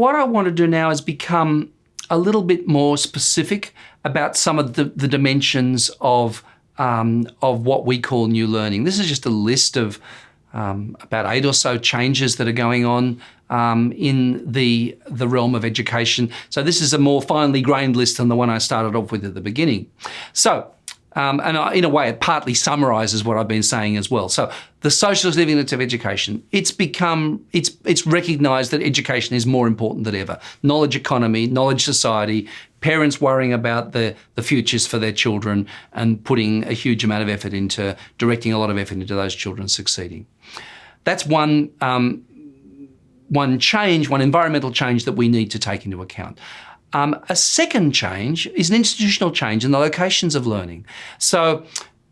what I want to do now is become a little bit more specific about some of the dimensions of what we call new learning. This is just a list of about 8 or so changes that are going on in the realm of education. So this is a more finely grained list than the one I started off with at the beginning. So, in a way, it partly summarises what I've been saying as well. So the social significance of education, it's recognised that education is more important than ever. Knowledge economy, knowledge society, parents worrying about the futures for their children and putting a huge amount of effort into, directing a lot of effort into those children succeeding. That's one environmental change that we need to take into account. A second change is an institutional change in the locations of learning. So,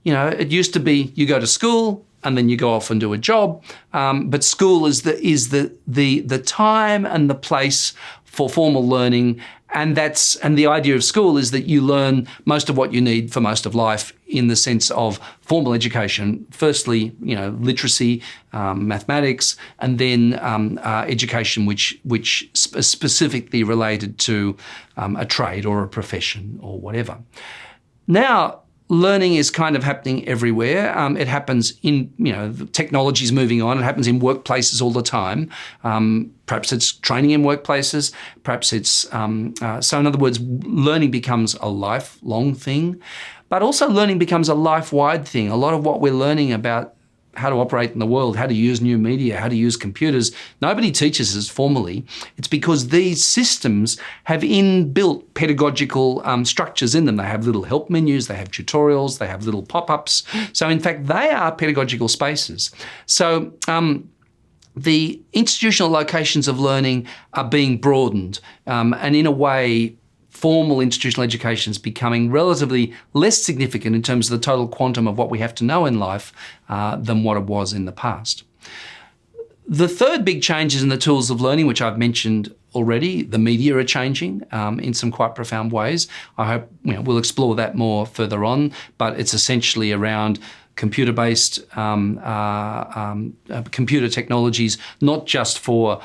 it used to be you go to school and then you go off and do a job, but school is the time and the place for formal learning, and the idea of school is that you learn most of what you need for most of life in the sense of formal education. Firstly, literacy, mathematics, and then education which specifically related to a trade or a profession or whatever. Now, learning is kind of happening everywhere. It happens in, technology's moving on. It happens in workplaces all the time. Perhaps it's training in workplaces. Perhaps it's, so in other words, learning becomes a lifelong thing, but also learning becomes a life-wide thing. A lot of what we're learning about how to operate in the world, how to use new media, how to use computers, nobody teaches us formally. It's because these systems have inbuilt pedagogical structures in them. They have little help menus, they have tutorials, they have little pop-ups. So in fact, they are pedagogical spaces. So the institutional locations of learning are being broadened, and in a way, formal institutional education is becoming relatively less significant in terms of the total quantum of what we have to know in life than what it was in the past. The third big change is in the tools of learning, which I've mentioned already. The media are changing in some quite profound ways. I hope we'll explore that more further on, but it's essentially around computer-based computer technologies, not just for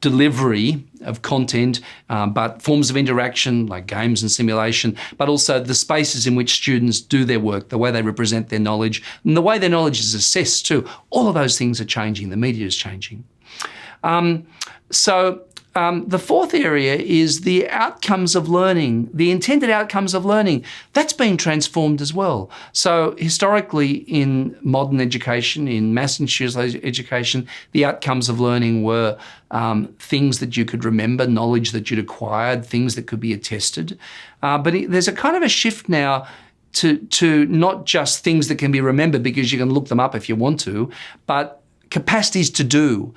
delivery of content, but forms of interaction like games and simulation, but also the spaces in which students do their work, the way they represent their knowledge, and the way their knowledge is assessed too. All of those things are changing. The media is changing. The fourth area is the outcomes of learning, the intended outcomes of learning. That's been transformed as well. So historically in modern education, in mass institutional education, the outcomes of learning were things that you could remember, knowledge that you'd acquired, things that could be attested. But there's a kind of a shift now to not just things that can be remembered because you can look them up if you want to, but capacities to do.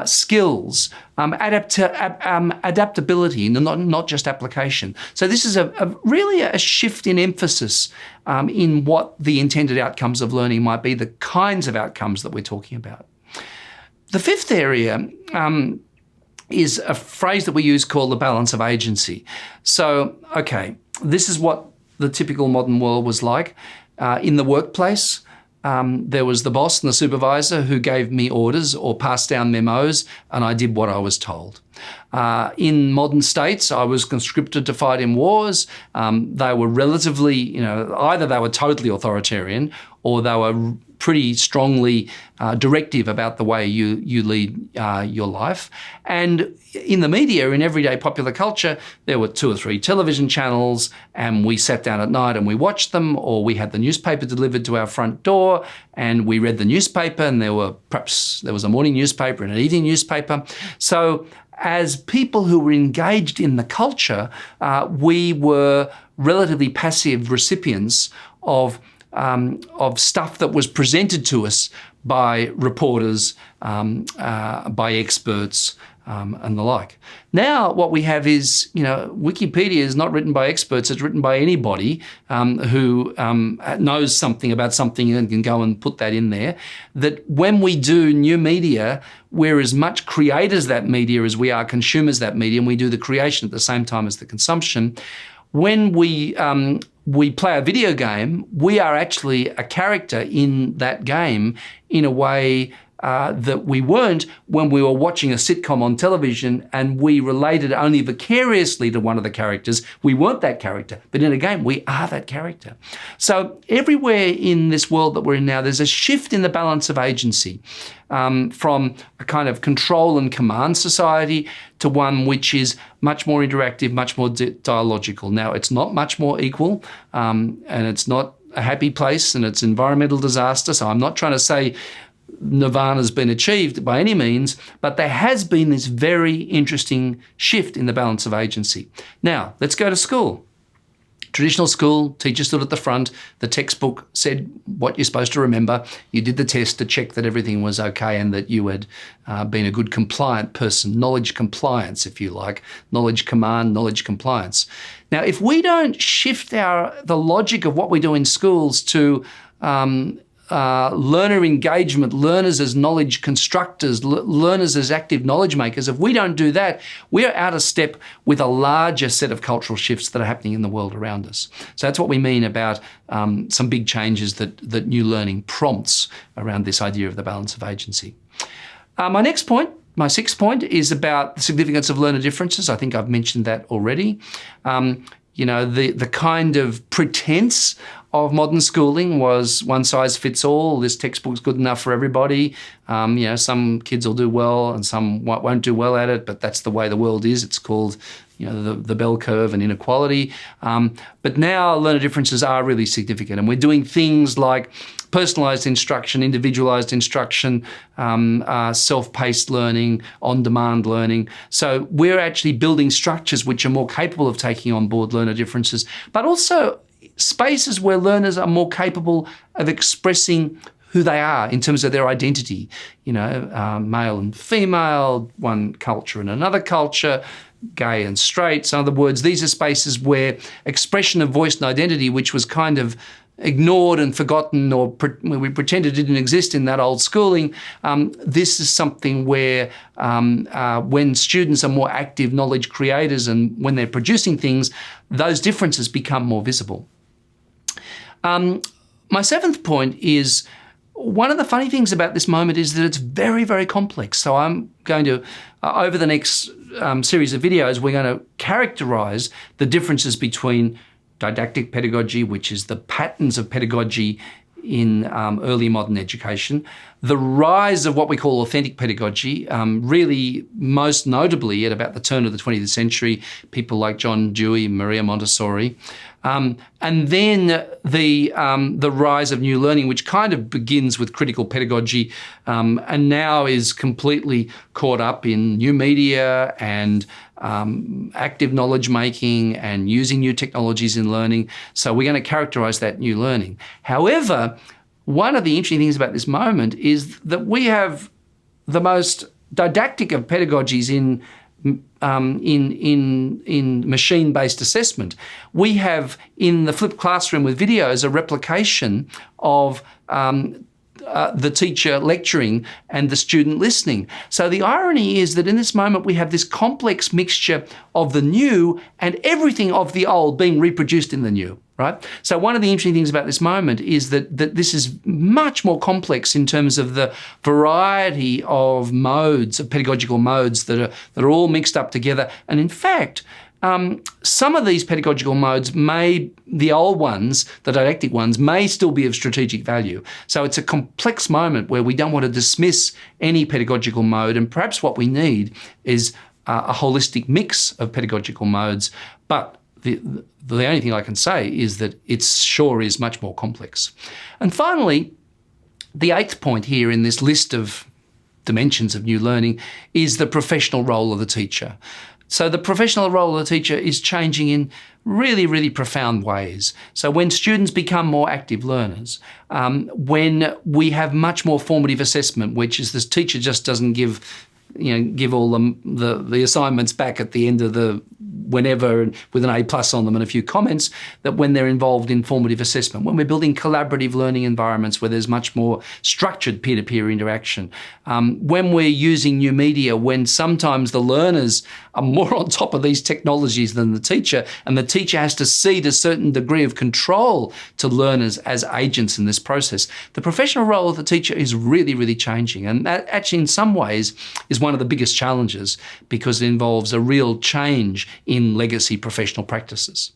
Skills, adaptability, not just application. So this is really a shift in emphasis in what the intended outcomes of learning might be, the kinds of outcomes that we're talking about. The fifth area is a phrase that we use called the balance of agency. So, this is what the typical modern world was like. In the workplace, there was the boss and the supervisor who gave me orders or passed down memos, and I did what I was told. In modern states, I was conscripted to fight in wars. They were relatively, either they were totally authoritarian or they were pretty strongly directive about the way you lead your life. And in the media, in everyday popular culture, there were 2 or 3 television channels, and we sat down at night and we watched them, or we had the newspaper delivered to our front door and we read the newspaper, and there was a morning newspaper and an evening newspaper. So as people who were engaged in the culture, we were relatively passive recipients of stuff that was presented to us by reporters, by experts, and the like. Now what we have is, Wikipedia is not written by experts, it's written by anybody who knows something about something and can go and put that in there. That when we do new media, we're as much creators of that media as we are consumers of that media, and we do the creation at the same time as the consumption. When we play a video game, we are actually a character in that game in a way that we weren't when we were watching a sitcom on television and we related only vicariously to one of the characters. We weren't that character, but in a game, we are that character. So everywhere in this world that we're in now, there's a shift in the balance of agency from a kind of control and command society to one which is much more interactive, much more dialogical. Now, it's not much more equal, and it's not a happy place, and it's environmental disaster. So I'm not trying to say nirvana's been achieved by any means, but there has been this very interesting shift in the balance of agency. Now, let's go to school. Traditional school, teacher stood at the front, the textbook said what you're supposed to remember, you did the test to check that everything was okay and that you had been a good compliant person, knowledge compliance, if you like, knowledge command, knowledge compliance. Now, if we don't shift the logic of what we do in schools to learner engagement, learners as knowledge constructors, learners as active knowledge makers, if we don't do that, we're out of step with a larger set of cultural shifts that are happening in the world around us. So that's what we mean about some big changes that new learning prompts around this idea of the balance of agency. My next point, my sixth point, is about the significance of learner differences. I think I've mentioned that already. The kind of pretense of modern schooling was one size fits all. This textbook's good enough for everybody. Some kids will do well and some won't do well at it, but that's the way the world is. It's called, the bell curve and inequality. But now learner differences are really significant, and we're doing things like personalised instruction, individualised instruction, self-paced learning, on-demand learning. So we're actually building structures which are more capable of taking on board learner differences, but also spaces where learners are more capable of expressing who they are in terms of their identity, male and female, one culture and another culture, gay and straight. So in other words, these are spaces where expression of voice and identity, which was kind of ignored and forgotten, or we pretended didn't exist in that old schooling, this is something where when students are more active knowledge creators and when they're producing things, those differences become more visible. My seventh point is, one of the funny things about this moment is that it's very, very complex. So I'm going to, over the next series of videos, we're going to characterise the differences between didactic pedagogy, which is the patterns of pedagogy in early modern education, the rise of what we call authentic pedagogy, really most notably at about the turn of the 20th century, people like John Dewey, Maria Montessori, and then the rise of new learning, which kind of begins with critical pedagogy and now is completely caught up in new media and active knowledge making and using new technologies in learning. So we're going to characterise that new learning. However, one of the interesting things about this moment is that we have the most didactic of pedagogies in machine-based assessment. We have in the flipped classroom with videos a replication of the teacher lecturing and the student listening. So the irony is that in this moment we have this complex mixture of the new and everything of the old being reproduced in the new, right? So one of the interesting things about this moment is that this is much more complex in terms of the variety of modes, of pedagogical modes that are all mixed up together. And in fact, some of these pedagogical modes the old ones, the didactic ones, may still be of strategic value. So it's a complex moment where we don't want to dismiss any pedagogical mode, and perhaps what we need is a holistic mix of pedagogical modes. But the only thing I can say is that it sure is much more complex. And finally, the eighth point here in this list of dimensions of new learning is the professional role of the teacher. So the professional role of the teacher is changing in really, really profound ways. So when students become more active learners, when we have much more formative assessment, which is this teacher just doesn't give give all them the assignments back at the end of the whenever with an A+ on them and a few comments, that when they're involved in formative assessment, when we're building collaborative learning environments where there's much more structured peer-to-peer interaction, when we're using new media, when sometimes the learners are more on top of these technologies than the teacher, and the teacher has to cede a certain degree of control to learners as agents in this process, the professional role of the teacher is really, really changing. And that actually in some ways is one of the biggest challenges, because it involves a real change in legacy professional practices.